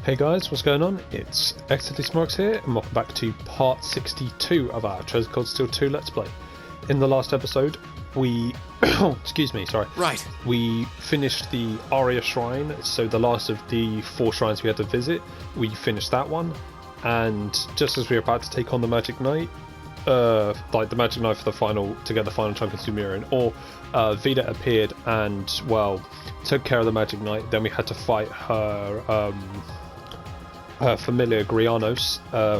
Hey guys, what's going on? It's xdeadlysmoorex here, and welcome back to part 62 of our Treasure Cold Steel 2 Let's Play. In the last episode, we... Right. We finished the Aria Shrine, so the last of the 4 shrines we had to visit. We finished that one, and just as we were about to take on the Magic Knight, like the Magic Knight for the final, to get the final chunk of Sumerian, Vida appeared and, well, took care of the Magic Knight. Then we had to fight her familiar Grianos,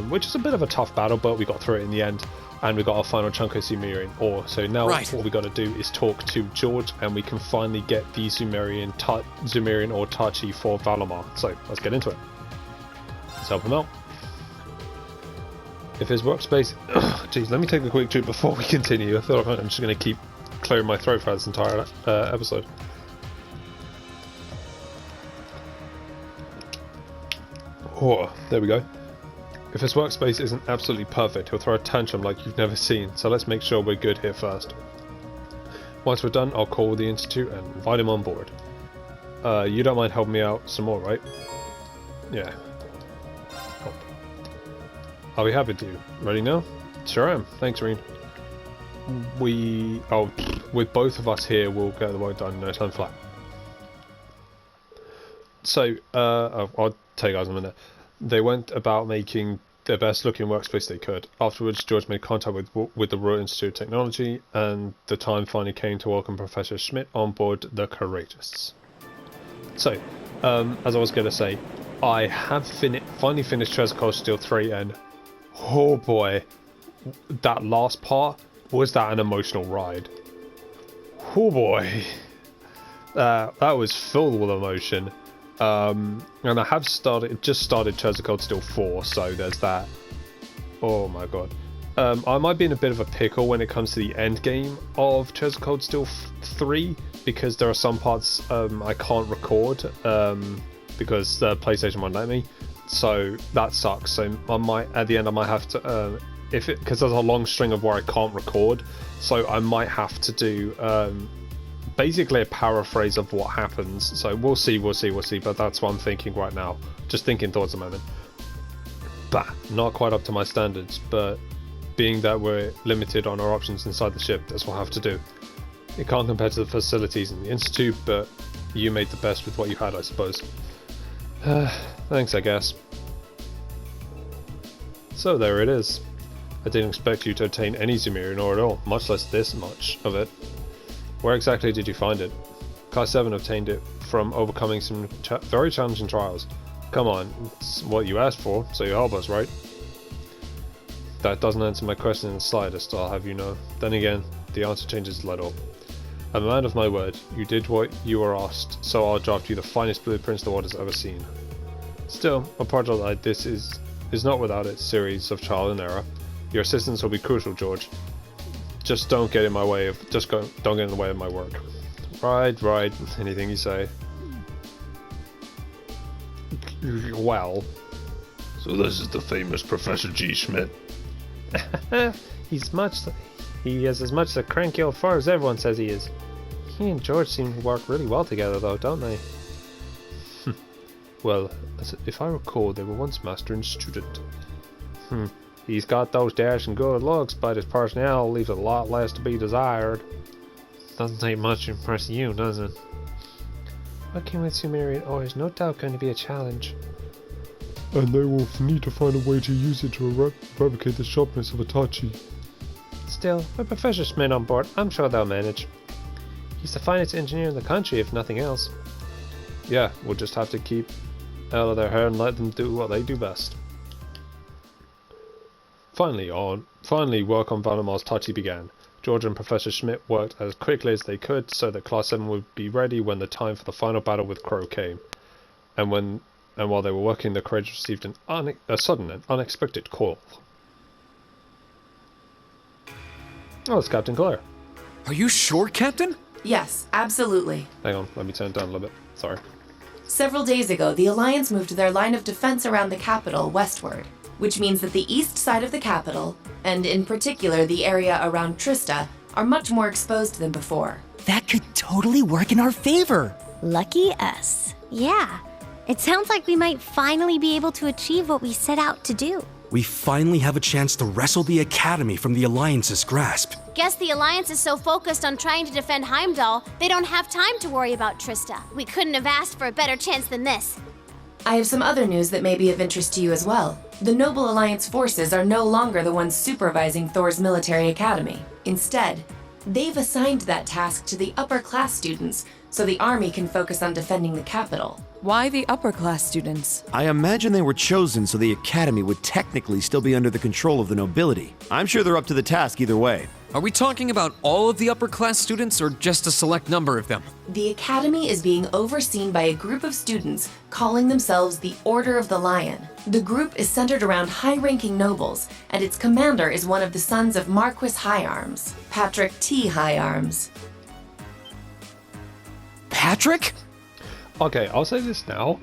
which is a bit of a tough battle, but we got through it in the end, and we got our final chunk of Sumerian ore. So now what we got to do is talk to George, and we can finally get the Sumerian or Tachi for Valamar. So let's get into it. Let's help him out. If his workspace... Geez, let me take a quick drink before we continue. I feel like I'm just going to keep clearing my throat for this entire episode. Oh, there we go. If his workspace isn't absolutely perfect, he'll throw a tantrum like you've never seen, so let's make sure we're good here first. Once we're done, I'll call the Institute and invite him on board. You don't mind helping me out some more, right? Yeah. I'll be happy to. Ready now? Sure am. Thanks, Reen. With both of us here, we'll get the work done in no time flat. So, I'll tell you guys in a minute. They went about making the best looking workspace they could. Afterwards, George made contact with the Royal Institute of Technology, and the time finally came to welcome Professor Schmidt on board the Courageous. So, as I was going to say, I have finally finished Treasure Cold Steel 3, and oh boy, that last part, was that an emotional ride. Oh boy, that was filled with emotion. And I have just started Treasure Cold Steel 4, so there's that. Oh my god. I might be in a bit of a pickle when it comes to the end game of Treasure Cold Steel 3, because there are some parts I can't record because the PlayStation won't let me. So that sucks. So at the end I might have to because there's a long string of where I can't record, so I might have to do basically a paraphrase of what happens. So we'll see, but that's what I'm thinking right now. Just thinking thoughts a moment. Bah, not quite up to my standards, but being that we're limited on our options inside the ship, that's what I have to do. It can't compare to the facilities in the Institute, but you made the best with what you had, I suppose. Thanks, I guess. So there it is. I didn't expect you to obtain any Sumerian ore at all, much less this much of it. Where exactly did you find it? Class 7 obtained it from overcoming some very challenging trials. Come on, it's what you asked for, so you help us, right? That doesn't answer my question in the slightest, I'll have you know. Then again, the answer changes little. I'm a man of my word. You did what you were asked, so I'll draft you the finest blueprints the world has ever seen. Still, a project like this is not without its series of trial and error. Your assistance will be crucial, George. Just don't get in my way of don't get in the way of my work. Right. Anything you say. Well. So this is the famous Professor G. Schmidt. He is as much a cranky old fart as everyone says he is. He and George seem to work really well together though, don't they? Well, if I recall, they were once master and student. He's got those dashing good looks, but his personality leaves a lot less to be desired. Doesn't take much to impress you, does it? Working with Sumerian ore is no doubt going to be a challenge. And they will need to find a way to use it to replicate the sharpness of Itachi. Still, with Professor Schmidt on board, I'm sure they'll manage. He's the finest engineer in the country, if nothing else. Yeah, we'll just have to keep out of their hair and let them do what they do best. Finally, work on Valamar's Tachi began. George and Professor Schmidt worked as quickly as they could so that Class 7 would be ready when the time for the final battle with Crow came. And while they were working, the Courage received a sudden and unexpected call. Oh, it's Captain Claire. Are you sure, Captain? Yes, absolutely. Hang on, let me turn it down a little bit. Sorry. Several days ago, the Alliance moved their line of defense around the capital westward, which means that the east side of the capital, and in particular the area around Trista, are much more exposed than before. That could totally work in our favor. Lucky us. Yeah. It sounds like we might finally be able to achieve what we set out to do. We finally have a chance to wrestle the Academy from the Alliance's grasp. Guess the Alliance is so focused on trying to defend Heimdall, they don't have time to worry about Trista. We couldn't have asked for a better chance than this. I have some other news that may be of interest to you as well. The Noble Alliance forces are no longer the ones supervising Thors military academy. Instead, they've assigned that task to the upper class students so the army can focus on defending the capital. Why the upper class students? I imagine they were chosen so the Academy would technically still be under the control of the nobility. I'm sure they're up to the task either way. Are we talking about all of the upper class students or just a select number of them? The academy is being overseen by a group of students calling themselves the Order of the Lion. The group is centered around high-ranking nobles, and its commander is one of the sons of Marquis Higharms, Patrick T. Higharms. Patrick? Okay, I'll say this now.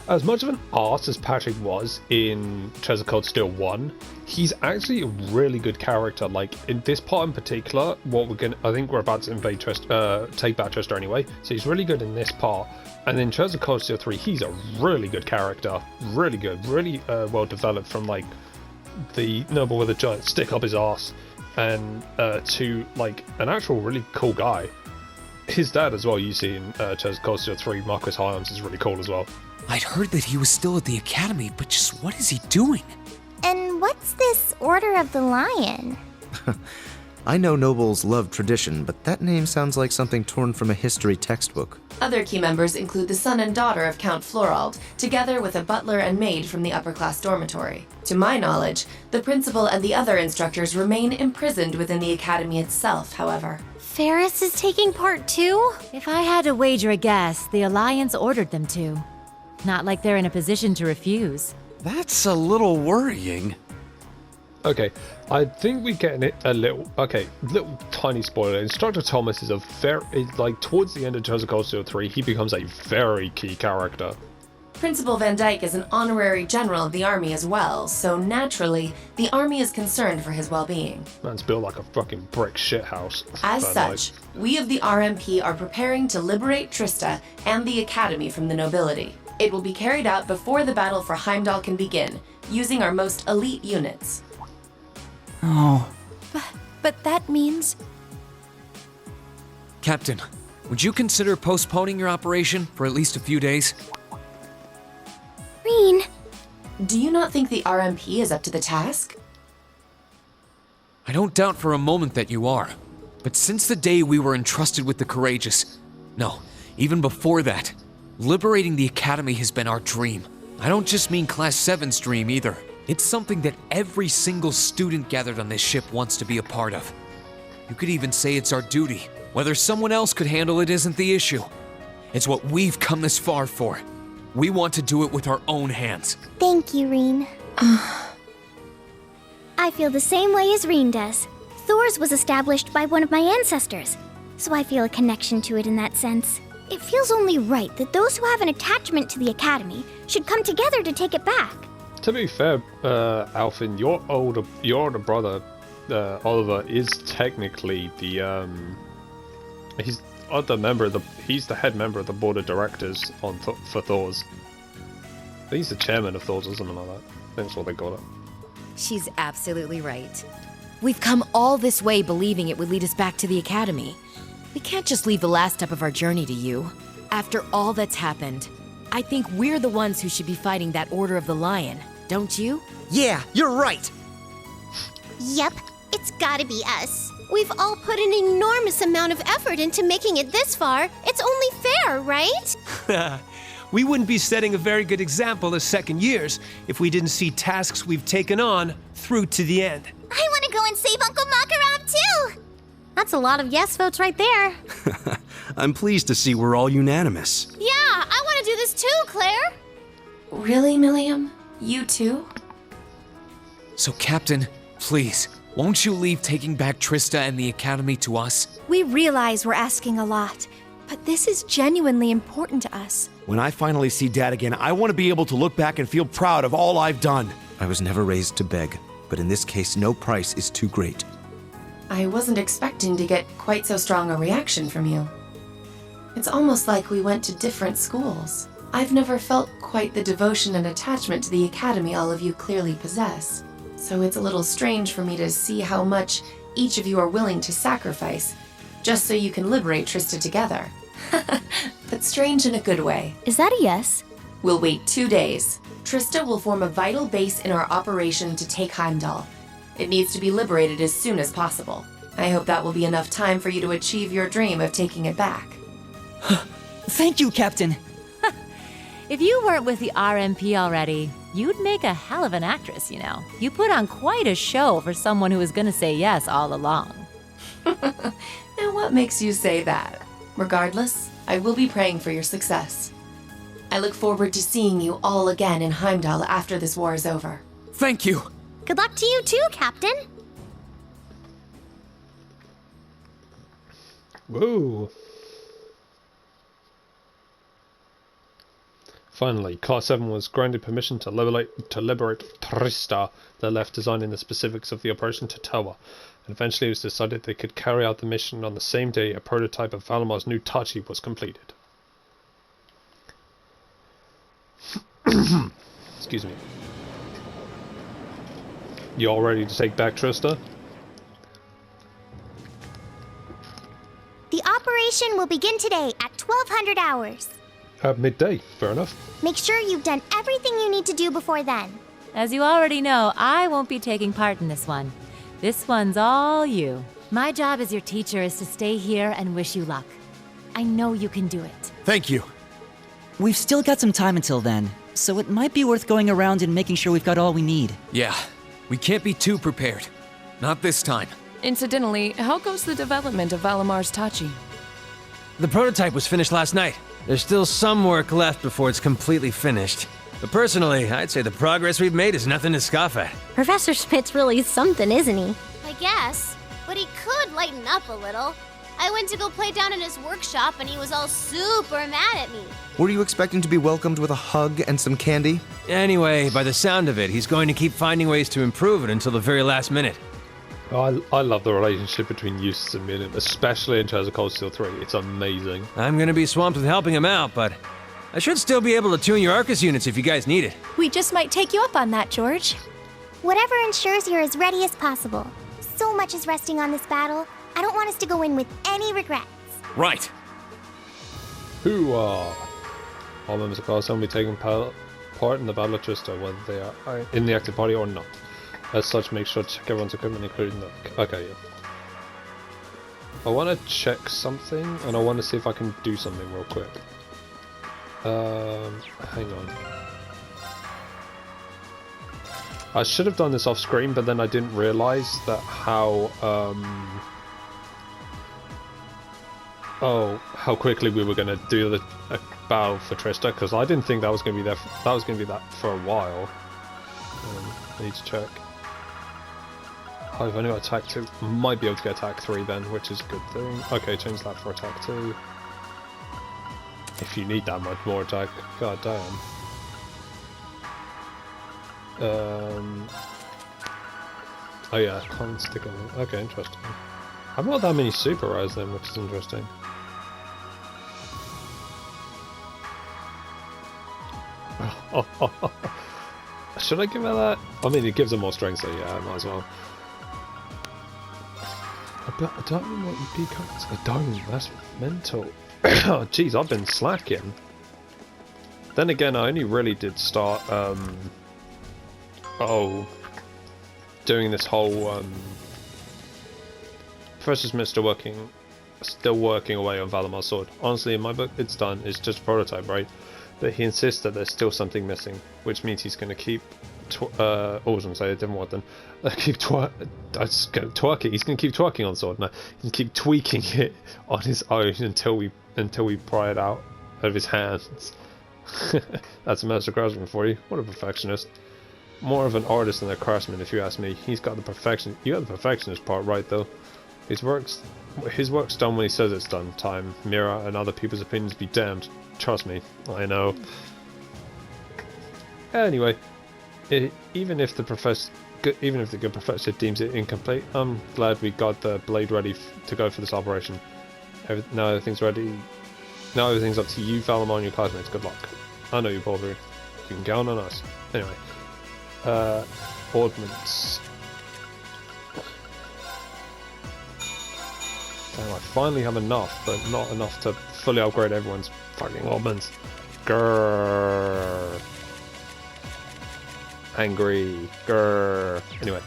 As much of an arse as Patrick was in Treasure Cold Steel 1, he's actually a really good character. Like, in this part in particular, I think we're about to invade take back Trista anyway, so he's really good in this part. And in Treasure Cold Steel 3, he's a really good character. Really good, really well developed, from like the noble with a giant stick up his arse and to like an actual really cool guy. His dad as well, you see in Treasure Cold Steel 3, Marquis Higharms, is really cool as well. I'd heard that he was still at the Academy, but just what is he doing? And what's this Order of the Lion? I know nobles love tradition, but that name sounds like something torn from a history textbook. Other key members include the son and daughter of Count Florald, together with a butler and maid from the upper-class dormitory. To my knowledge, the principal and the other instructors remain imprisoned within the academy itself, however. Ferris is taking part too? If I had to wager a guess, the Alliance ordered them to. Not like they're in a position to refuse. That's a little worrying. Okay, I think we're getting it a little tiny spoiler. Instructor Thomas is towards the end of Treasure Cold Steel 3, he becomes a very key character. Principal Van Dyke is an honorary general of the army as well, so naturally, the army is concerned for his well-being. Man's built like a fucking brick shithouse. As such, we of the RMP are preparing to liberate Trista and the Academy from the nobility. It will be carried out before the battle for Heimdall can begin, using our most elite units. Oh. But that means... Captain, would you consider postponing your operation for at least a few days? Reen. Do you not think the RMP is up to the task? I don't doubt for a moment that you are. But since the day we were entrusted with the Courageous, no, even before that, liberating the Academy has been our dream. I don't just mean Class 7's dream either. It's something that every single student gathered on this ship wants to be a part of. You could even say it's our duty. Whether someone else could handle it isn't the issue. It's what we've come this far for. We want to do it with our own hands. Thank you, Reen. I feel the same way as Reen does. Thors was established by one of my ancestors, so I feel a connection to it in that sense. It feels only right that those who have an attachment to the Academy should come together to take it back. To be fair, Alfin, your older brother, Oliver, is technically he's the head member of the board of directors for Thors. I think he's the chairman of Thors or something like that. I think that's what they call it. She's absolutely right. We've come all this way believing it would lead us back to the Academy. We can't just leave the last step of our journey to you. After all that's happened, I think we're the ones who should be fighting that Order of the Lion, don't you? Yeah, you're right! Yep, it's gotta be us. We've all put an enormous amount of effort into making it this far. It's only fair, right? We wouldn't be setting a very good example as second years if we didn't see tasks we've taken on through to the end. I want to go and save Uncle Makarov too! That's a lot of yes votes right there. I'm pleased to see we're all unanimous. Yeah, I want to do this too, Claire! Really, Milliam? You too? So, Captain, please, won't you leave taking back Trista and the Academy to us? We realize we're asking a lot, but this is genuinely important to us. When I finally see Dad again, I want to be able to look back and feel proud of all I've done. I was never raised to beg, but in this case, no price is too great. I wasn't expecting to get quite so strong a reaction from you. It's almost like we went to different schools. I've never felt quite the devotion and attachment to the Academy all of you clearly possess, so it's a little strange for me to see how much each of you are willing to sacrifice, just so you can liberate Trista together. But strange in a good way. Is that a yes? We'll wait 2 days. Trista will form a vital base in our operation to take Heimdall. It needs to be liberated as soon as possible. I hope that will be enough time for you to achieve your dream of taking it back. Thank you, Captain. If you weren't with the RMP already, you'd make a hell of an actress, you know. You put on quite a show for someone who was gonna say yes all along. And what makes you say that? Regardless, I will be praying for your success. I look forward to seeing you all again in Heimdall after this war is over. Thank you. Good luck to you too, Captain. Woo! Finally, Class 7 was granted permission to liberate Trista. They left designing the specifics of the operation to Towa, and eventually it was decided they could carry out the mission on the same day a prototype of Valamar's new Tachi was completed. Excuse me. You all ready to take back Trista? The operation will begin today at 1200 hours. At midday, fair enough. Make sure you've done everything you need to do before then. As you already know, I won't be taking part in this one. This one's all you. My job as your teacher is to stay here and wish you luck. I know you can do it. Thank you. We've still got some time until then, so it might be worth going around and making sure we've got all we need. Yeah, we can't be too prepared. Not this time. Incidentally, how goes the development of Valamar's Tachi? The prototype was finished last night. There's still some work left before it's completely finished. But personally, I'd say the progress we've made is nothing to scoff at. Professor Schmidt's really something, isn't he? I guess, but he could lighten up a little. I went to go play down in his workshop and he was all super mad at me. Were you expecting to be welcomed with a hug and some candy? Anyway, by the sound of it, he's going to keep finding ways to improve it until the very last minute. I love the relationship between Eustace and Miriam, especially in terms of Cold Steel 3. It's amazing. I'm going to be swamped with helping him out, but I should still be able to tune your Arcus units if you guys need it. We just might take you up on that, George. Whatever ensures you're as ready as possible. So much is resting on this battle. I don't want us to go in with any regrets. Right. All members of Class 7 will be taking part in the Battle of Trista, whether they are in the active party or not. As such, make sure to check everyone's equipment, including the... Okay, yeah. I want to check something, and I want to see if I can do something real quick. Hang on. I should have done this off screen, but then I didn't realise that how quickly we were going to do the battle for Trista, because I didn't think that was going to be there. That was going to be that for a while. I need to check. Oh, I've only got attack 2. Might be able to get attack 3 then, which is a good thing. Okay, change that for attack 2. If you need that much more attack, god damn. Oh yeah, can't stick on it. Okay, interesting. I've not that many super rares then, which is interesting. Should I give her that? I mean, it gives her more strength, so yeah, I might as well. I don't know what EP cards. I don't. That's mental. Oh, jeez, I've been slacking. Then again, I only really did start. Doing this whole. Professor Smith's still working away on Valamar's sword. Honestly, in my book, it's done. It's just a prototype, right? But he insists that there's still something missing, which means he's going to keep. I was going to say a different word then. Keep twerking. He's going to keep twerking on the sword. No, he can keep tweaking it on his own until we pry it out of his hands. That's a master craftsman for you. What a perfectionist. More of an artist than a craftsman, if you ask me. He's got the perfection. You got the perfectionist part right, though. His work's done when he says it's done. Time, mirror, and other people's opinions be damned. Trust me, I know. Anyway, even if the good professor deems it incomplete, I'm glad we got the blade ready to go for this operation. Now everything's ready. Now everything's up to you, Valamar, and your classmates. Good luck. I know you, Bobby. You can count on us. Anyway. Ordnance. Damn, I finally have enough, but not enough to fully upgrade everyone's fucking ordnance. Grrr. Angry. Grrr. Anyway.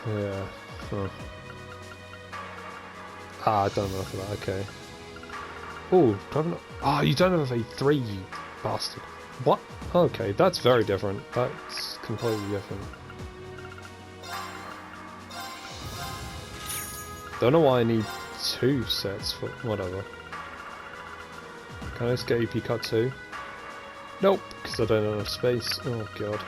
Yeah. Huh. Ah, I don't know for that. Okay. Oh, you don't have a 3, you bastard. What? Okay, that's very different. That's completely different. Don't know why I need 2 sets for whatever. Can I just get EP cut 2? Nope, because I don't have enough space. Oh god.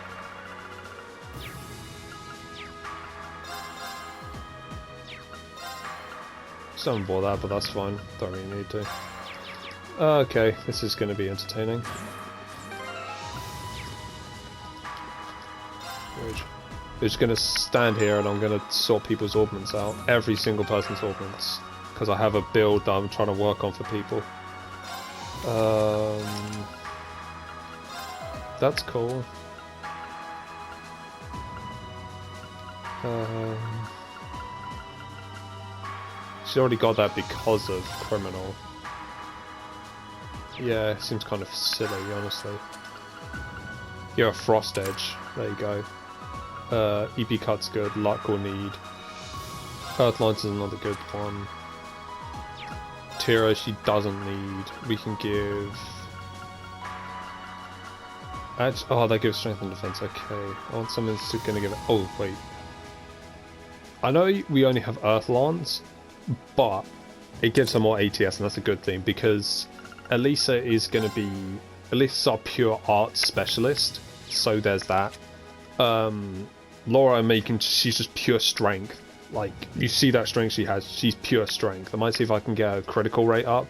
Don't bore that, but that's fine. Don't really need to. Okay, this is going to be entertaining. We're just going to stand here and I'm going to sort people's ordnance out. Every single person's ordnance. Because I have a build that I'm trying to work on for people. That's cool. She's already got that because of criminal. Yeah, seems kind of silly, honestly. You're a frost edge. There you go. EP cut's good. Luck or need. Earthlines is another good one. Tira she doesn't need. We can give. Oh, that gives strength and defense. Okay, I want someone who's gonna give it. Oh wait. I know we only have Earthlines, but it gives her more ATS, and that's a good thing because Elisa is going to be Elisa's our pure art specialist, so there's that. Laura I'm making, she's just pure strength. Like you see that strength she has, she's pure strength. I might see if I can get a critical rate up,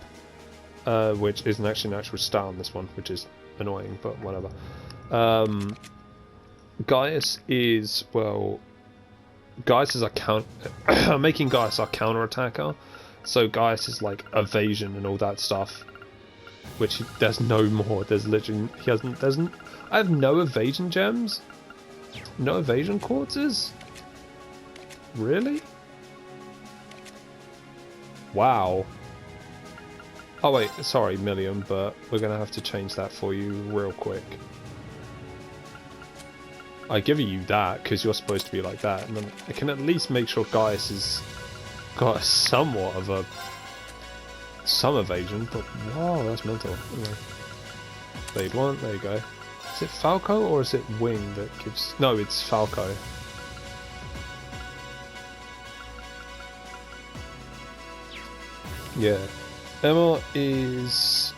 which isn't actually an actual stat on this one, which is annoying, but whatever. Gaius is Gaius is I'm making Gaius our counter attacker, so Gaius is like evasion and all that stuff, which there's no more. There's literally I have no evasion gems, no evasion quartzes. Really? Wow. Oh wait, sorry, Million, but we're gonna have to change that for you real quick. I give you that because you're supposed to be like that, and then I can at least make sure Gaius has got somewhat of some evasion. But wow, that's mental. Anyway. Blade 1, there you go. Is it Falco or is it Wing that gives? No, it's Falco. Yeah, Emma is.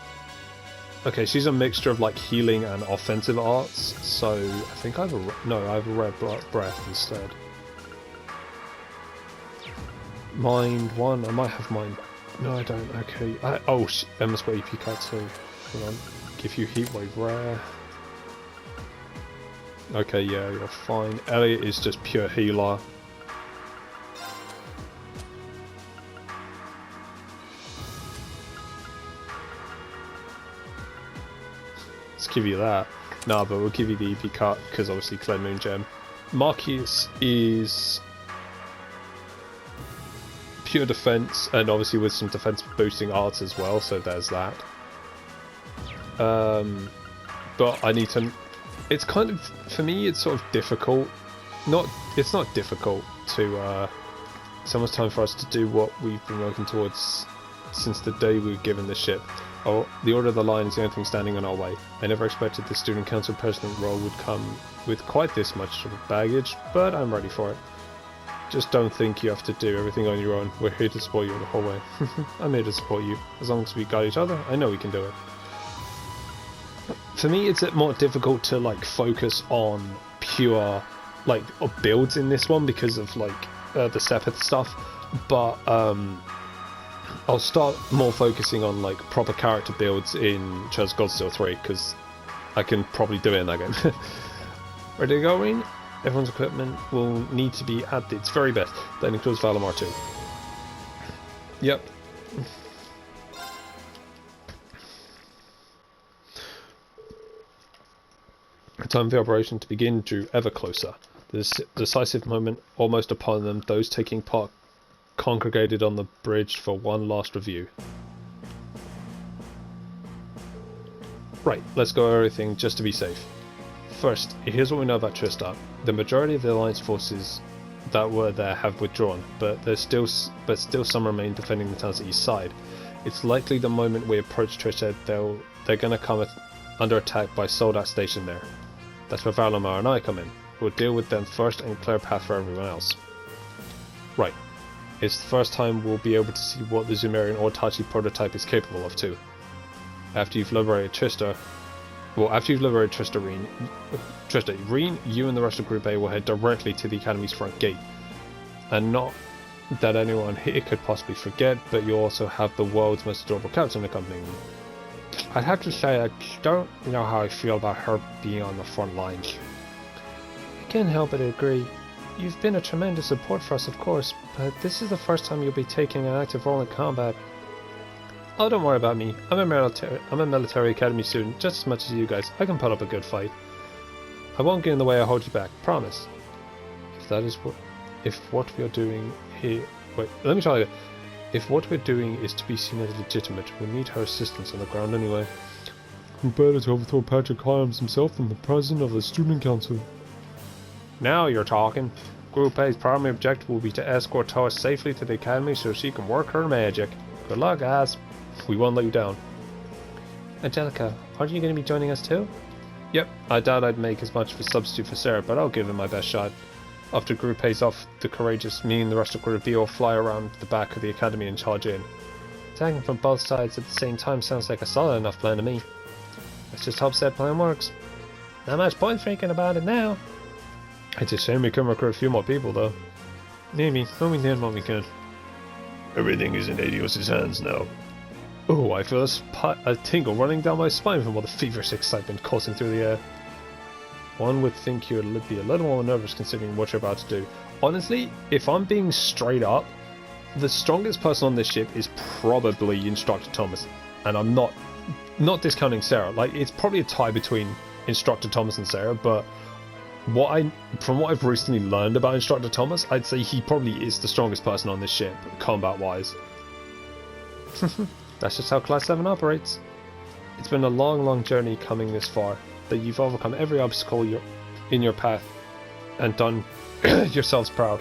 Okay, she's a mixture of like healing and offensive arts, so I think I have a red breath instead. Mind 1, I might have mind. No, I don't. Okay. Emma's got EP cut too. Hold on. Give you heat wave rare. Okay, yeah, you're fine. Elliot is just pure healer. Give you that. No, but we'll give you the EP cut because obviously Clay Moon Gem. Marcus is pure defense and obviously with some defense boosting arts as well, so there's that. But I need to. It's kind of, for me, it's sort of difficult. It's not difficult to. It's almost time for us to do what we've been working towards since the day we were given the ship. Oh, the Order of the Line is the only thing standing in our way. I never expected the Student Council President role would come with quite this much sort of baggage, but I'm ready for it. Just don't think you have to do everything on your own. We're here to support you the whole way. I'm here to support you. As long as we guide each other, I know we can do it. For me, it's more difficult to like focus on pure like builds in this one because of like the Sepith stuff, but I'll start more focusing on like proper character builds in Church of Godsteel 3 because I can probably do it in that game. Ready to go, Wayne? Everyone's equipment will need to be at its very best. That includes Valimar too. Yep. The time of the operation to begin drew ever closer. This decisive moment almost upon them, those taking part congregated on the bridge for one last review. Right, let's go over everything just to be safe. First, here's what we know about Trista. The majority of the Alliance forces that were there have withdrawn, but still some remain defending the town's east side. It's likely the moment we approach Trista, they're gonna come under attack by soldiers stationed there. That's where Valimar and I come in. We'll deal with them first and clear a path for everyone else. Right. It's the first time we'll be able to see what the Zoomerian or Tachi prototype is capable of too. After you've liberated Trista, Reen, you and the rest of Group A will head directly to the Academy's front gate. And not that anyone here could possibly forget, but you also have the world's most adorable captain accompanying you. I'd have to say I don't know how I feel about her being on the front lines. I can't help but agree. You've been a tremendous support for us, of course, but this is the first time you'll be taking an active role in combat. Oh, don't worry about me. I'm a military academy student just as much as you guys. I can put up a good fight. I won't get in the way or hold you back, promise. If what we're doing is to be seen as legitimate, we'll need her assistance on the ground anyway. Who better to overthrow Patrick Hyams himself than the president of the student council? Now you're talking. Group A's primary objective will be to escort Thors safely to the academy so she can work her magic. Good luck, guys. We won't let you down. Angelica, aren't you going to be joining us too? Yep, I doubt I'd make as much of a substitute for Sarah, but I'll give it my best shot. After Group A's off, the courageous, me and the rest of Group B will fly around the back of the academy and charge in. Attacking from both sides at the same time sounds like a solid enough plan to me. Let's just hope that plan works. Not much point thinking about it now. It's a shame we couldn't recruit a few more people though. Maybe, when we did what we could. Everything is in Adios' hands now. Oh, I feel a tingle running down my spine from all the feverish excitement coursing through the air. One would think you would be a little more nervous considering what you're about to do. Honestly, if I'm being straight up, the strongest person on this ship is probably Instructor Thomas. And I'm not discounting Sarah. Like, it's probably a tie between Instructor Thomas and Sarah, but from what I've recently learned about Instructor Thomas, I'd say he probably is the strongest person on this ship, combat-wise. That's just how Class 7 operates. It's been a long, long journey coming this far, but you've overcome every obstacle in your path and done yourselves proud.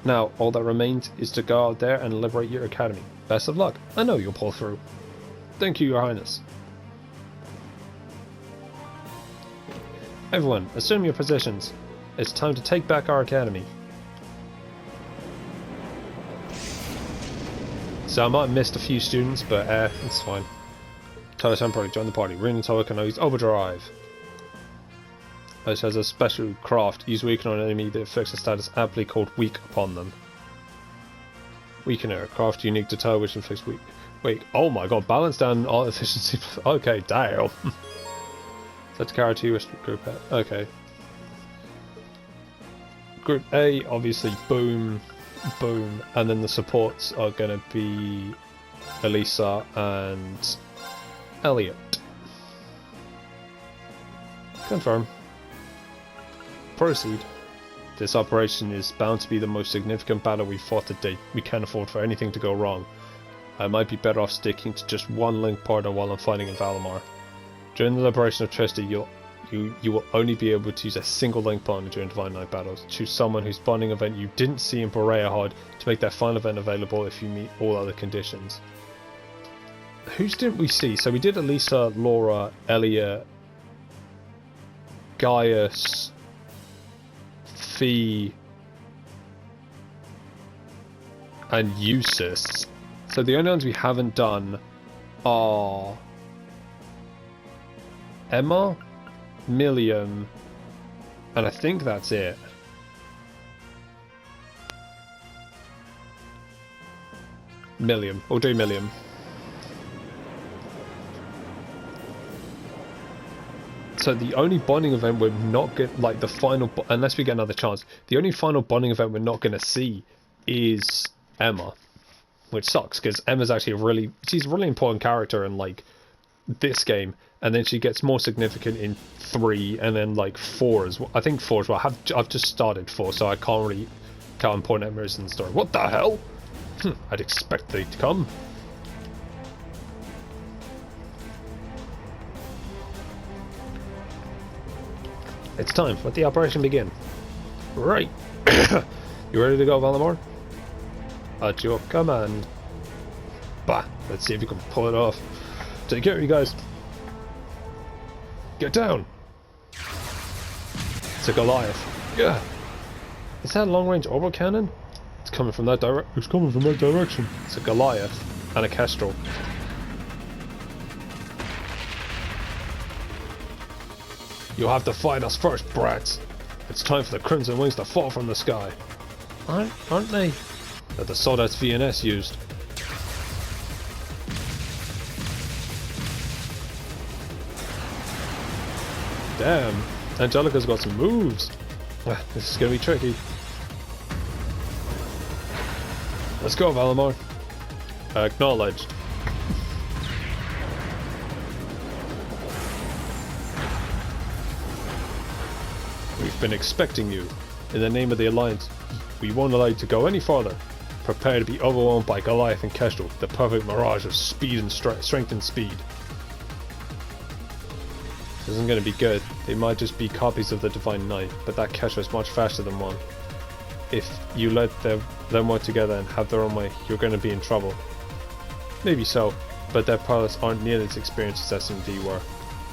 Now, all that remains is to go out there and liberate your academy. Best of luck. I know you'll pull through. Thank you, Your Highness. Everyone, assume your positions. It's time to take back our academy. So I might have missed a few students, but it's fine. Thors Emperor, join the party. Reen and Toa can now use Overdrive. This has a special craft. Use Weaken on an enemy that affects a status aptly called Weak upon them. Weakener, craft unique to Toa which inflicts weak. Wait, oh my god, balance down all efficiency. Okay, damn. That's character you Group A. Okay. Group A, obviously, boom, boom, and then the supports are going to be Elisa and Elliot. Confirm. Proceed. This operation is bound to be the most significant battle we've fought to date. We can't afford for anything to go wrong. I might be better off sticking to just one link partner while I'm fighting in Valimar. During the liberation of Trista, you will only be able to use a single link partner during Divine Night battles. Choose someone whose bonding event you didn't see in Borea Hod to make that final event available if you meet all other conditions. Whose didn't we see? So we did Elisa, Laura, Elliot, Gaius, Fee, and Eustace. So the only ones we haven't done are Emma, Milliam, and I think that's it. Milliam. We'll do Milliam. So the only bonding event we're not get like the final, unless we get another chance, the only final bonding event we're not going to see is Emma, which sucks because Emma's actually she's a really important character in like this game, and then she gets more significant in 3 and then like 4 as well. I think 4 as well. I've just started 4, so I can't really count how important Emma is in the story. What the hell? I'd expect they to come. It's time. Let the operation begin. Right. You ready to go, Valamor? At your command. Bah, let's see if you can pull it off. Take care, you guys. Get down. It's a Goliath. Yeah. Is that a long-range orbital cannon? It's coming from that direction. It's coming from that direction. It's a Goliath and a Kestrel. You'll have to fight us first, brats. It's time for the Crimson Wings to fall from the sky. Aren't they? That the Soldats VNS used. Damn, Angelica's got some moves. This is gonna be tricky. Let's go, Valamor. Acknowledged. We've been expecting you. In the name of the Alliance, we won't allow you to go any farther. Prepare to be overwhelmed by Goliath and Kestrel, the perfect mirage of speed and strength and speed. This isn't going to be good. They might just be copies of the Divine Knight, but that Kestrel is much faster than one. If you let them work together and have their own way, you're going to be in trouble. Maybe so, but their pilots aren't nearly as experienced as SMD were.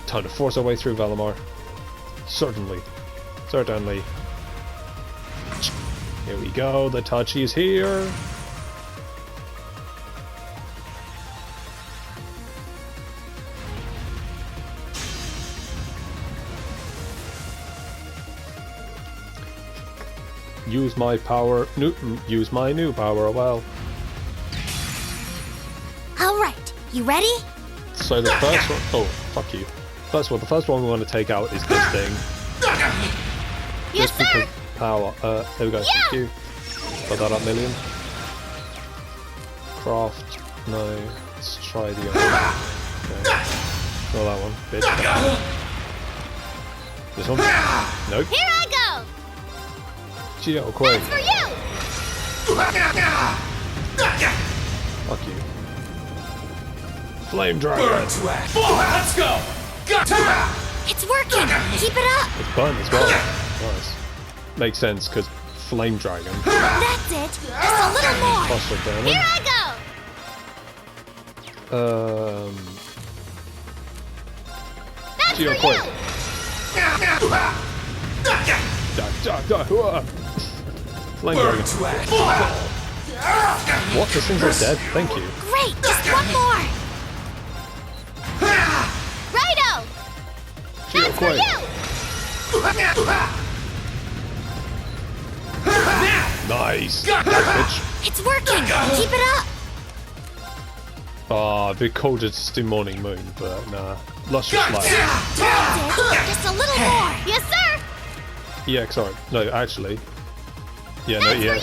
Time to force our way through, Valamor. Certainly. Certainly. Here we go, the touchy is here. Use my power, use my new power, well. Alright, you ready? So the first one, oh, fuck you. First of all, the first one we want to take out is this thing. Yes, Just sir. because power, there we go, thank you. Got that up, million. Craft, no, let's try the other one. Okay. Oh, that one, bitch. This one? Nope. Here I go! Geo, Quay. That's for you! Fuck you. Flame Dragon. Let's go! It's working! Keep it up! It's burnt as well. Nice. Makes sense, because Flame Dragon. That's it! Just a little more! Cluster damage. Here I go! That's Geo, for Quay. Flame Dragon. What? This thing's not dead? Thank you. Great! Just one more! Righto! Geo, That's for Quay. you! Nice. Bitch. It's working! Keep it up! Ah, they called it Steam Morning Moon, but nah. Lustrous Light. That's it! Just a little more! Yes, sir! Yeah, sorry. No, actually. Yeah, no, yeah.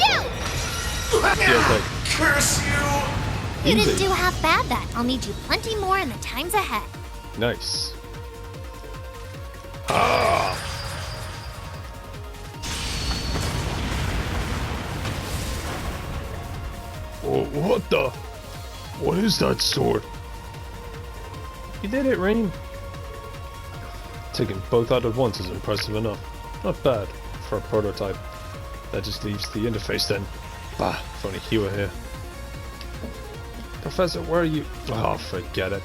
That's Curse you! You Easy. didn't do half bad then. I'll need you plenty more in the times ahead. Nice. Ah. Oh, what the? What is that sword? You did it, Rain. Taking both out at once is impressive enough. Not bad for a prototype. That just leaves the interface then. Bah, if only he were here. Professor, where are you? Oh, forget it.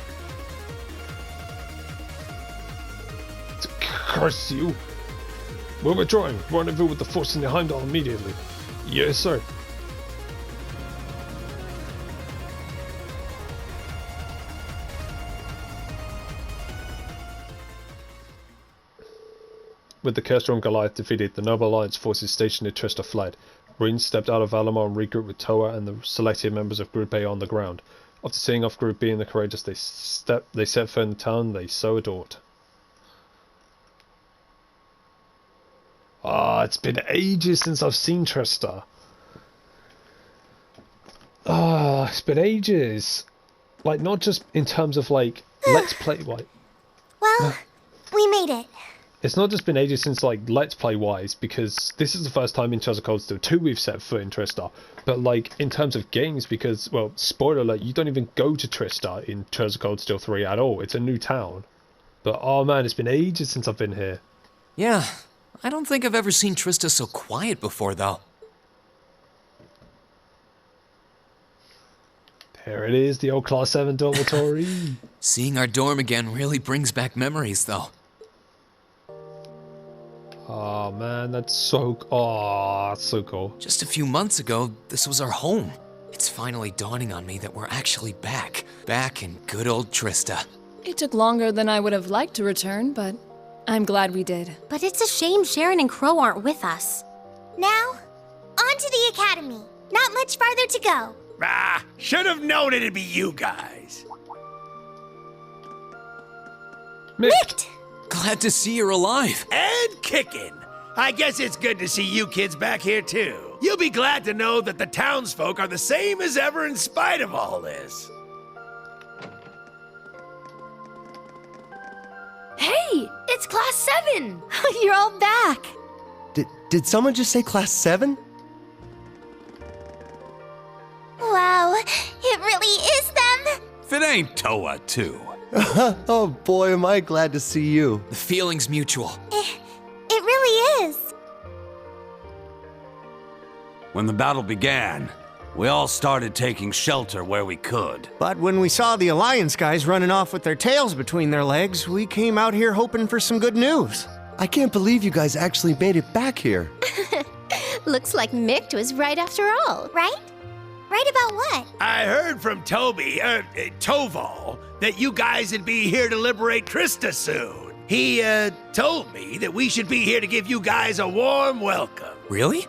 Curse you! We're withdrawing. Rendezvous with the force in the Heimdall immediately. Yes, sir. With the Kestrel and Goliath defeated, the Noble Alliance forces stationed at Trista fled. Marines stepped out of Valamar and regrouped with Toa and the selected members of Group A on the ground. After seeing off Group B and the Courageous, they set foot in the town they so adored. It's been ages since I've seen Trista. It's been ages. Like, not just in terms of, like, let's play, like... Well, we made it. It's not just been ages since, like, let's play wise, because this is the first time in Trails of Cold Steel 2 we've set foot in Trista. But, like, in terms of games, because, well, spoiler alert, you don't even go to Trista in Trails of Cold Steel 3 at all. It's a new town. But, oh man, it's been ages since I've been here. Yeah, I don't think I've ever seen Trista so quiet before, though. There it is, the old Class 7 dormitory. Seeing our dorm again really brings back memories, though. Oh man, that's so... Oh, that's so cool. Just a few months ago, this was our home. It's finally dawning on me that we're actually back. Back in good old Trista. It took longer than I would have liked to return, but I'm glad we did. But it's a shame Sharon and Crow aren't with us. Now, on to the academy. Not much farther to go. Ah, should have known it'd be you guys. Mick! Glad to see you're alive. And kicking. I guess it's good to see you kids back here, too. You'll be glad to know that the townsfolk are the same as ever in spite of all this. Hey, it's Class 7! You're all back. Did someone just say Class 7? Wow, it really is them. If it ain't Toa, too. Oh boy, am I glad to see you. The feeling's mutual. It really is. When the battle began, we all started taking shelter where we could. But when we saw the Alliance guys running off with their tails between their legs, we came out here hoping for some good news. I can't believe you guys actually made it back here. Looks like Mick was right after all. Right? Right about what? I heard from Toval, that you guys would be here to liberate Trista soon. He, told me that we should be here to give you guys a warm welcome. Really?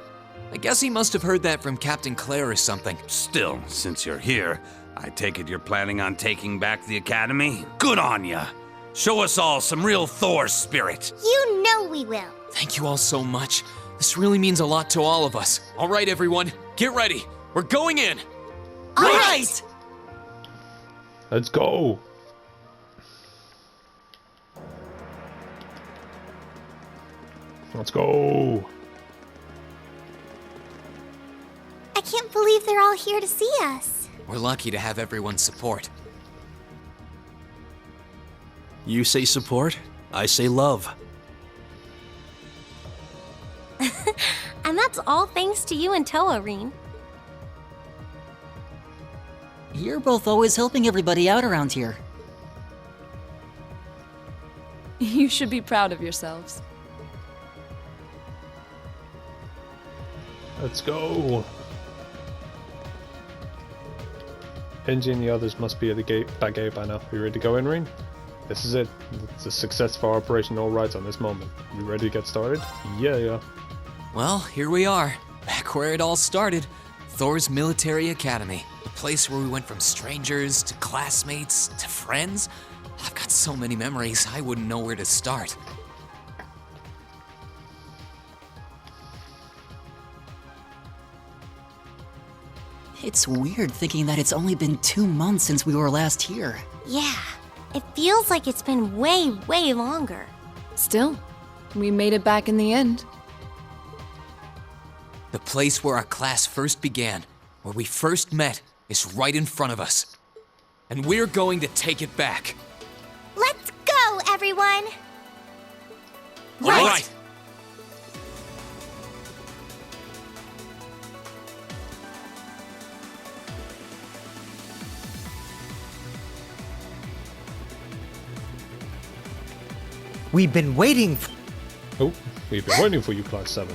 I guess he must have heard that from Captain Claire or something. Still, since you're here, I take it you're planning on taking back the Academy? Good on ya! Show us all some real Thor spirit. You know we will. Thank you all so much. This really means a lot to all of us. All right, everyone, get ready. We're going in. All right. Let's go. Let's go. I can't believe they're all here to see us. We're lucky to have everyone's support. You say support, I say love. And that's all thanks to you and Toa, Reen. You're both always helping everybody out around here. You should be proud of yourselves. Let's go. Benji and the others must be at the gate, that gate by now. We ready to go in, Reen? This is it. It's a success for our operation. All rides on this moment. We ready to get started? Yeah. Well, here we are, back where it all started. Thors Military Academy. The place where we went from strangers to classmates to friends. I've got so many memories, I wouldn't know where to start. It's weird thinking that it's only been 2 months since we were last here. Yeah, it feels like it's been way, way longer. Still, we made it back in the end. The place where our class first began, where we first met, is right in front of us. And we're going to take it back. Let's go, everyone. All right. We've been waiting Oh, we've been waiting for you, Class 7.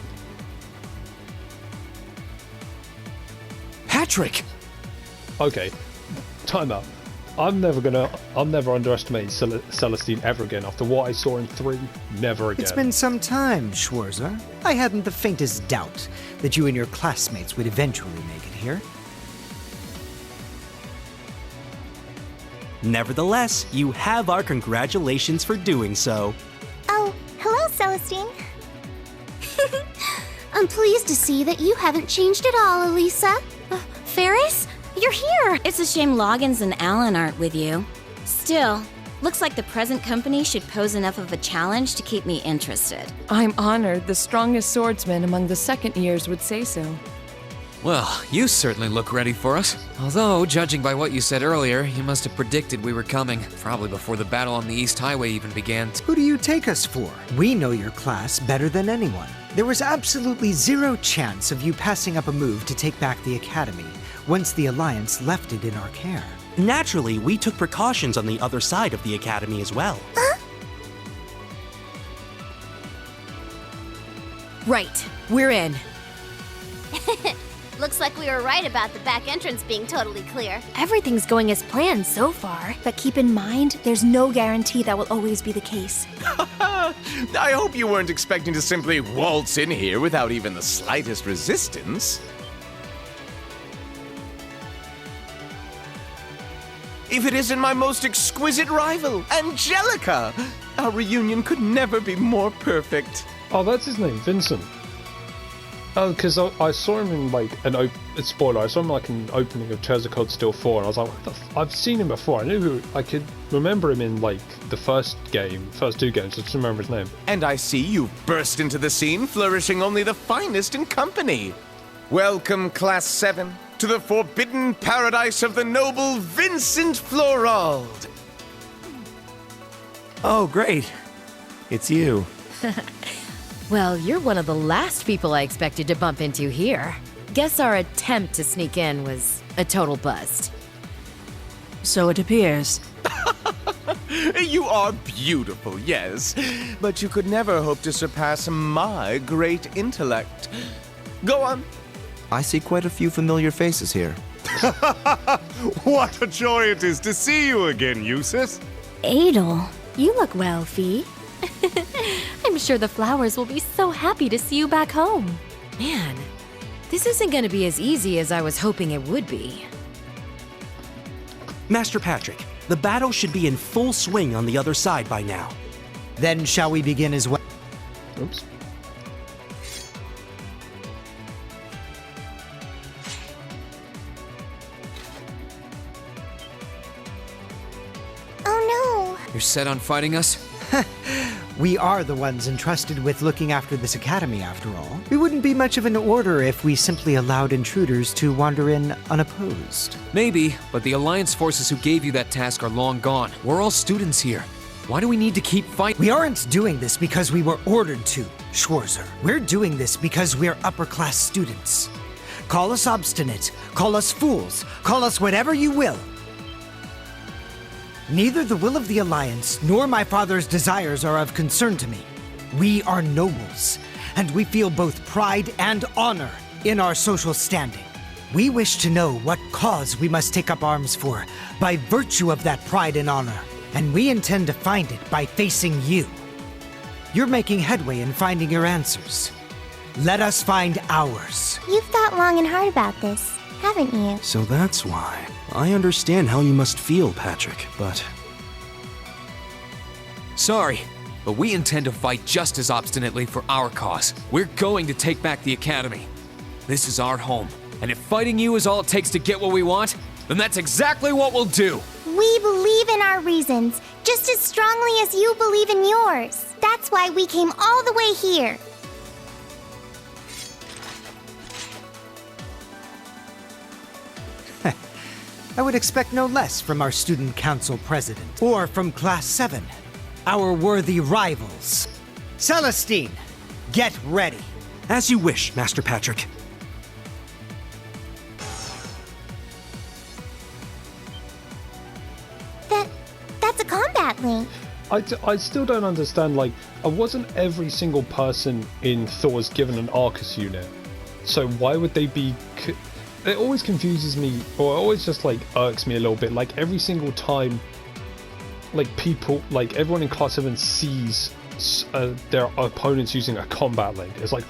Patrick! Okay, time out. I'm never underestimate Celestine ever again. After what I saw in 3, never again. It's been some time, Schwarzer. I hadn't the faintest doubt that you and your classmates would eventually make it here. Nevertheless, you have our congratulations for doing so. Oh, hello, Celestine. I'm pleased to see that you haven't changed at all, Elisa. Ferris? You're here! It's a shame Loggins and Alan aren't with you. Still, looks like the present company should pose enough of a challenge to keep me interested. I'm honored the strongest swordsman among the second years would say so. Well, you certainly look ready for us. Although, judging by what you said earlier, you must have predicted we were coming, probably before the battle on the East Highway even began. Who do you take us for? We know your class better than anyone. There was absolutely zero chance of you passing up a move to take back the Academy once the Alliance left it in our care. Naturally, we took precautions on the other side of the Academy as well. Right, we're in. Looks like we were right about the back entrance being totally clear. Everything's going as planned so far, but keep in mind, there's no guarantee that will always be the case. I hope you weren't expecting to simply waltz in here without even the slightest resistance. If it isn't my most exquisite rival, Angelica! Our reunion could never be more perfect. Oh, that's his name, Vincent. Oh, because I saw him in like spoiler. I saw him like an opening of Tears of Cold Steel 4, and I was like, what the I've seen him before. I could remember him in like the first two games. I just remember his name. And I see you've burst into the scene, flourishing only the finest in company. Welcome, Class 7, to the forbidden paradise of the noble Vincent Florald. Oh, great. It's you. Well, you're one of the last people I expected to bump into here. Guess our attempt to sneak in was a total bust. So it appears. You are beautiful, yes, but you could never hope to surpass my great intellect. Go on. I see quite a few familiar faces here. What a joy it is to see you again, Eustace. Adel, you look well, Fee. I'm sure the flowers will be so happy to see you back home. Man, this isn't going to be as easy as I was hoping it would be. Master Patrick, the battle should be in full swing on the other side by now. Then shall we begin as well? Oops. Oh no! You're set on fighting us? We are the ones entrusted with looking after this academy, after all. It wouldn't be much of an order if we simply allowed intruders to wander in unopposed. Maybe, but the Alliance forces who gave you that task are long gone. We're all students here. Why do we need to keep fighting? We aren't doing this because we were ordered to, Schwarzer. We're doing this because we're upper-class students. Call us obstinate, call us fools, call us whatever you will. Neither the will of the Alliance nor my father's desires are of concern to me. We are nobles, and we feel both pride and honor in our social standing. We wish to know what cause we must take up arms for by virtue of that pride and honor, and we intend to find it by facing you. You're making headway in finding your answers. Let us find ours. You've thought long and hard about this, haven't you? So that's why. I understand how you must feel, Patrick, but... Sorry, but we intend to fight just as obstinately for our cause. We're going to take back the Academy. This is our home, and if fighting you is all it takes to get what we want, then that's exactly what we'll do. We believe in our reasons, just as strongly as you believe in yours. That's why we came all the way here. I would expect no less from our student council president, or from Class 7, our worthy rivals. Celestine, get ready. As you wish, Master Patrick. That's a combat link. I still don't understand, like, wasn't every single person in Thors given an Arcus unit? So why would they be... It always confuses me, or it always just, like, irks me a little bit. Like, every single time, like, people, like, everyone in Class 7 sees their opponents using a combat link. It's like,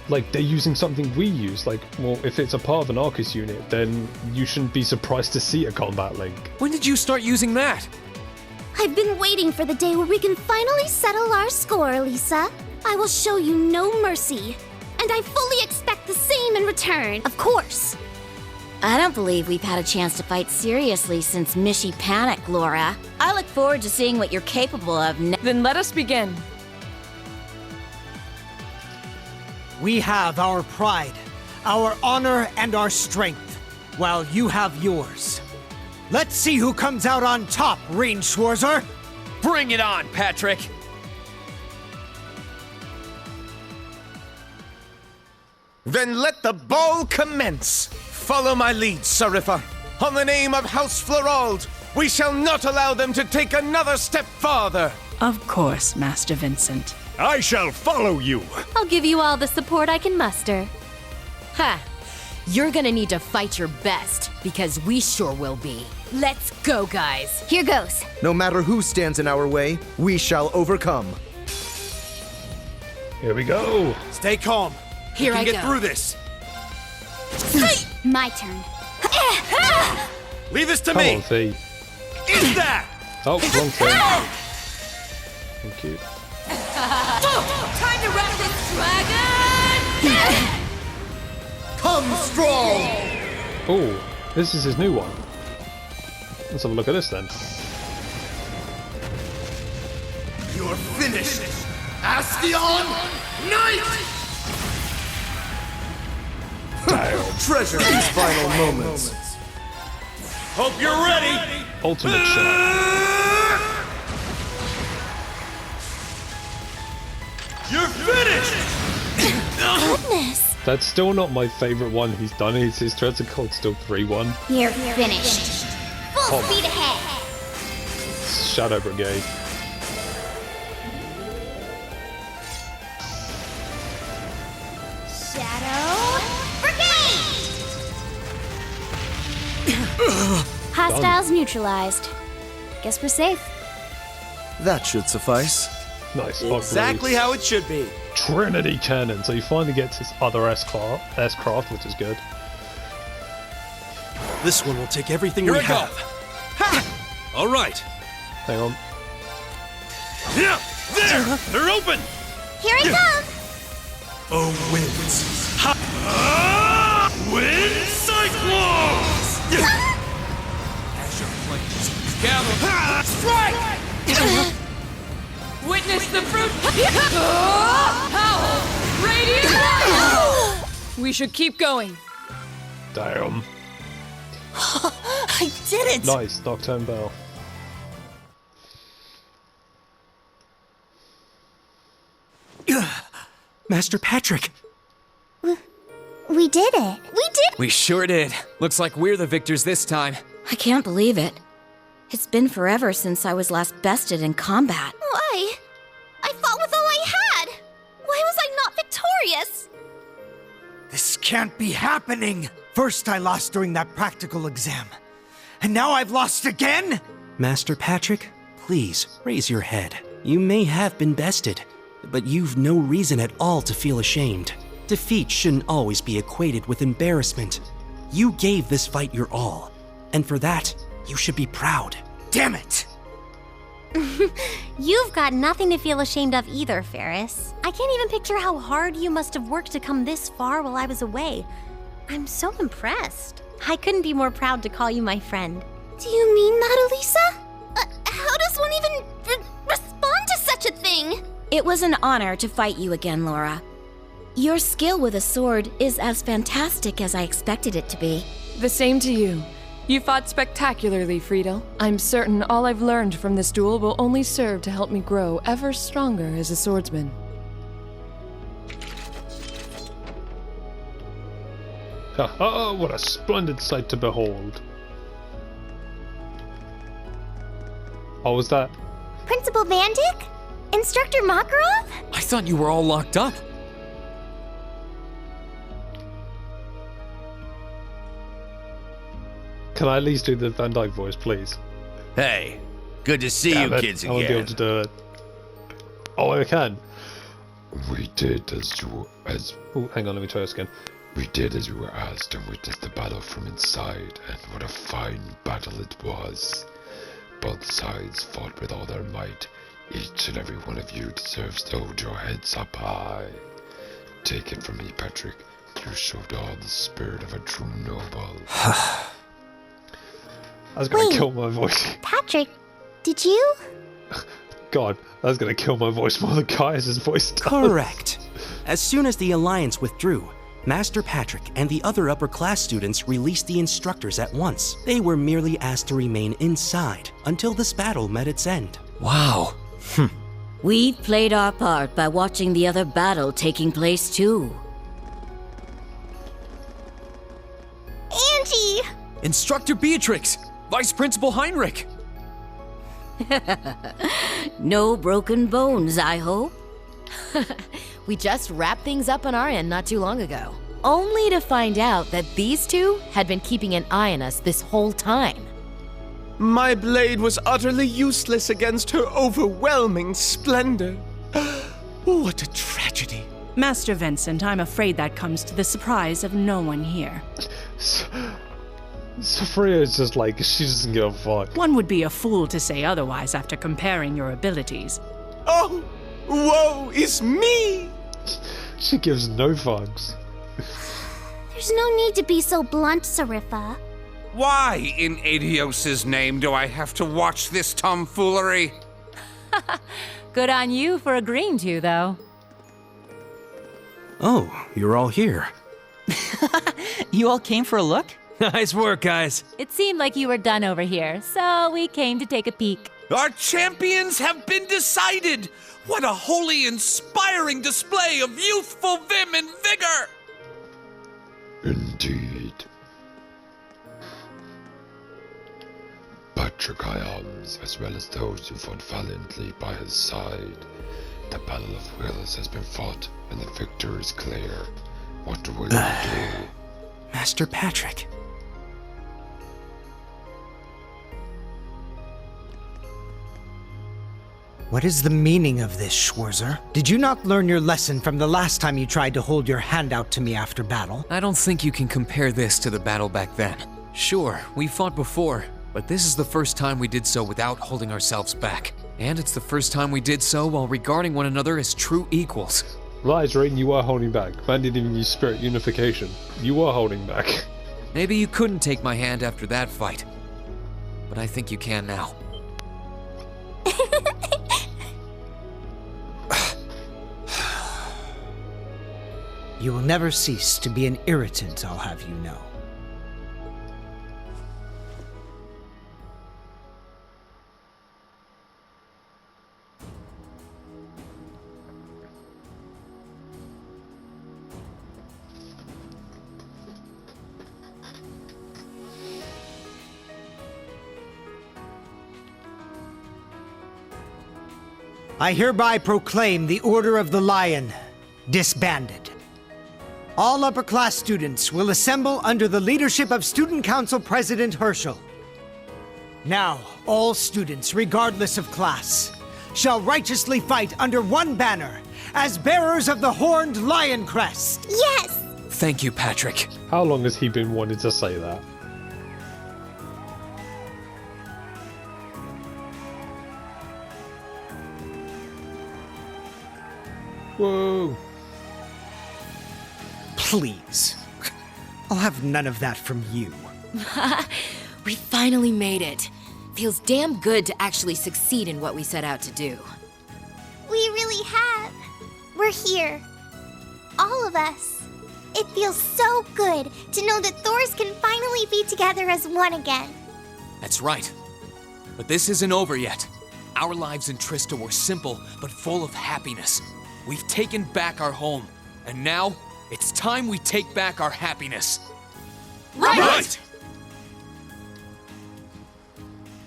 like, they're using something we use. Like, well, if it's a part of an Arcus unit, then you shouldn't be surprised to see a combat link. When did you start using that? I've been waiting for the day where we can finally settle our score, Lisa. I will show you no mercy. And And I fully expect the same in return. Of course. I don't believe we've had a chance to fight seriously since Mishy Panic, Laura. I look forward to seeing what you're capable of Then let us begin. We have our pride, our honor, and our strength, while you have yours. Let's see who comes out on top, Range Schwarzer! Bring it on, Patrick! Then let the ball commence. Follow my lead, Sarifa. On the name of House Florald, we shall not allow them to take another step farther. Of course, Master Vincent. I shall follow you. I'll give you all the support I can muster. Ha! You're gonna need to fight your best, because we sure will be. Let's go, guys. Here goes. No matter who stands in our way, we shall overcome. Here we go. Stay calm. Here we I can get go. through this. My turn. Leave this to Come me. on, Fee. Is that? Oh, wrong thing. Thank you. Time to wreck this dragon! Come strong! Oh, this is his new one. Let's have a look at this then. You're finished! Astion Knight! Treasure these final moments. Hope you're ready! Ultimate shot. You're finished! Goodness. That's still not my favourite one he's done. His Threads are called still 3-1. You're finished. Full speed ahead. Shadow Brigade. Shadow Brigade! Hostiles neutralized. Guess we're safe. That should suffice. Nice. Exactly how it should be. Trinity Cannon. So he finally gets his other S-craft, which is good. This one will take everything Here we I go. have. All right. Hang on. Yeah! There! They're open! Here I come! Oh, winds! Wind Cyclones! As your flames gather, strike! Witness the fruit! Howl! Radiant! We should keep going. Damn. I did it! Nice. Nocturne Bell. Master Patrick! We did it. We did. We sure did. Looks like we're the victors this time. I can't believe it. It's been forever since I was last bested in combat. Why? I fought with all I had! Why was I not victorious? This can't be happening! First I lost during that practical exam. And now I've lost again? Master Patrick, please, raise your head. You may have been bested, but you've no reason at all to feel ashamed. Defeat shouldn't always be equated with embarrassment. You gave this fight your all, and for that, you should be proud. Damn it! You've got nothing to feel ashamed of either, Ferris. I can't even picture how hard you must have worked to come this far while I was away. I'm so impressed. I couldn't be more proud to call you my friend. Do you mean that, Elisa? How does one even respond to such a thing? It was an honor to fight you again, Laura. Your skill with a sword is as fantastic as I expected it to be. The same to you. You fought spectacularly, Friedel. I'm certain all I've learned from this duel will only serve to help me grow ever stronger as a swordsman. Haha, what a splendid sight to behold. Oh, was that? Principal Vandik? Instructor Makarov? I thought you were all locked up. Can I at least do the Van Dyke voice, please? Hey, good to see you kids I won't be able to do it. Oh, I can. We did as Oh, hang on, let me try this again. we did as we were asked and witnessed the battle from inside, and what a fine battle it was. Both sides fought with all their might. Each and every one of you deserves to hold your heads up high. Take it from me, Patrick. You showed all the spirit of a true noble. I was gonna kill my voice. Patrick, did you? God, that's gonna kill my voice more than Caius' voice does. Correct. As soon as the Alliance withdrew, Master Patrick and the other upper-class students released the instructors at once. They were merely asked to remain inside until this battle met its end. Wow. We've played our part by watching the other battle taking place too. Angie! Instructor Beatrix! Vice Principal Heinrich! No broken bones, I hope. We just wrapped things up on our end not too long ago. Only to find out that these two had been keeping an eye on us this whole time. My blade was utterly useless against her overwhelming splendor. What a tragedy. Master Vincent, I'm afraid that comes to the surprise of no one here. Sophia is just like, she doesn't give a fuck. One would be a fool to say otherwise after comparing your abilities. Oh, woe is me! She gives no fucks. There's no need to be so blunt, Sarifa. Why, in Adios's name, do I have to watch this tomfoolery? Good on you for agreeing to, though. Oh, you're all here. You all came for a look? Nice work, guys. It seemed like you were done over here, so we came to take a peek. Our champions have been decided! What a wholly inspiring display of youthful vim and vigor! Indeed. Patrick Iams, as well as those who fought valiantly by his side. The Battle of Wills has been fought, and the victor is clear. What will you do? Master Patrick. What is the meaning of this, Schwarzer? Did you not learn your lesson from the last time you tried to hold your hand out to me after battle? I don't think you can compare this to the battle back then. Sure, we fought before, but this is the first time we did so without holding ourselves back. And it's the first time we did so while regarding one another as true equals. Lies, Raiden, you are holding back. Man didn't even use spirit unification. You are holding back. Maybe you couldn't take my hand after that fight, but I think you can now. You will never cease to be an irritant, I'll have you know. I hereby proclaim the Order of the Lion disbanded. All upper-class students will assemble under the leadership of Student Council President Herschel. Now, all students, regardless of class, shall righteously fight under one banner as bearers of the Horned Lion Crest. Yes! Thank you, Patrick. How long has he been wanting to say that? Whoa. Please. I'll have none of that from you. We finally made it. Feels damn good to actually succeed in what we set out to do. We really have. We're here. All of us. It feels so good to know that Thors can finally be together as one again. That's right. But this isn't over yet. Our lives in Trista were simple, but full of happiness. We've taken back our home, and now it's time we take back our happiness. Right!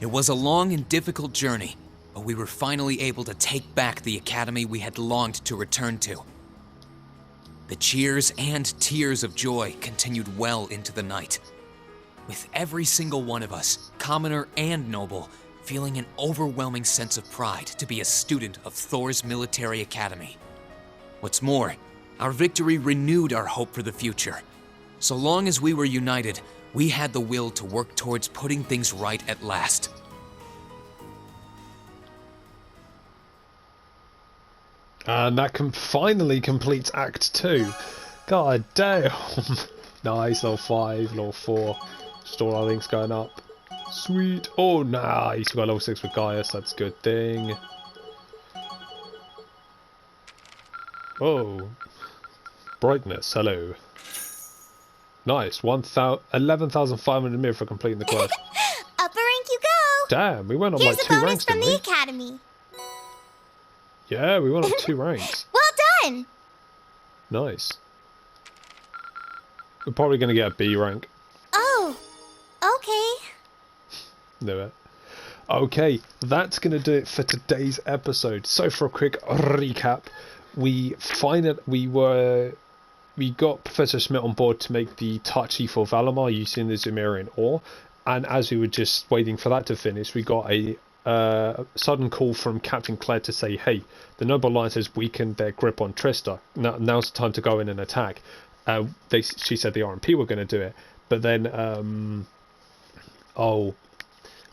It was a long and difficult journey, but we were finally able to take back the academy we had longed to return to. The cheers and tears of joy continued well into the night, with every single one of us, commoner and noble, feeling an overwhelming sense of pride to be a student of Thors Military Academy. What's more, our victory renewed our hope for the future. So long as we were united, we had the will to work towards putting things right at last. And that finally completes Act 2. God damn. Nice, level 5, level 4. Just all our links going up. Sweet. Oh, nice. We got level 6 with Gaius. That's a good thing. Oh. Brightness. Hello. Nice. 11,500 mil for completing the quest. Upper rank you go! Damn, we went up Here's like a 2 bonus ranks, from didn't the we? academy. Yeah, we went up 2 ranks. Well done! Nice. We're probably going to get a B rank. Oh, okay. Knew it. Okay, that's going to do it for today's episode. So for a quick recap, we got Professor Schmidt on board to make the Tachi for Valimar using the Zumerian ore, and as we were just waiting for that to finish, we got a sudden call from Captain Claire to say, hey, the Noble Alliance has weakened their grip on Trista. Now's the time to go in and attack. She said the RMP were going to do it, but then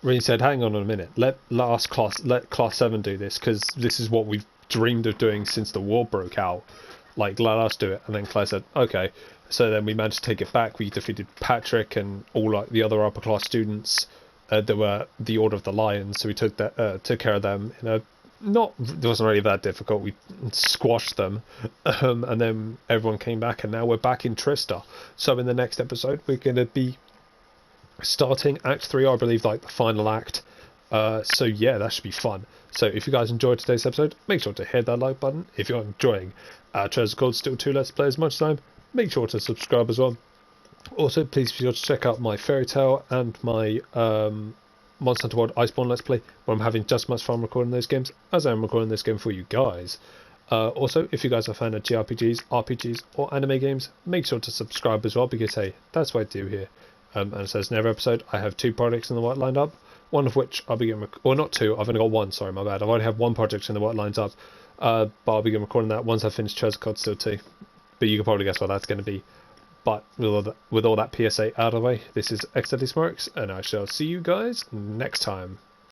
Rin said, hang on a minute, let Class 7 do this, because this is what we've dreamed of doing since the war broke out. Like, let us do it. And then Claire said, okay. So then we managed to take it back. We defeated Patrick and all like the other upper class students that were the Order of the Lions. So we took care of them in a it wasn't really that difficult. We squashed them, and then everyone came back, and now we're back in Trista. So in the next episode, we're going to be starting Act 3, I believe, like the final act. So yeah, that should be fun. So if you guys enjoyed today's episode, make sure to hit that like button. If you're enjoying Treasure Code Still 2 Let's Play as much time, make sure to subscribe as well. Also, please be sure to check out my Fairy Tale and my Monster Hunter World Iceborne Let's Play, where I'm having just as much fun recording those games as I am recording this game for you guys. Also, if you guys are a fan of JRPGs, RPGs, or anime games, make sure to subscribe as well, because hey, that's what I do here. And it says in every episode, I have 2 projects in the work lined up, one of which I'll begin, or not 2, I've only got 1, sorry, my bad. I've only had 1 project in the work lines up, but I'll begin recording that once I finish Treasure Code Still 2. But you can probably guess what that's going to be. But with all that PSA out of the way, this is xdeadlysmoorex, and I shall see you guys next time.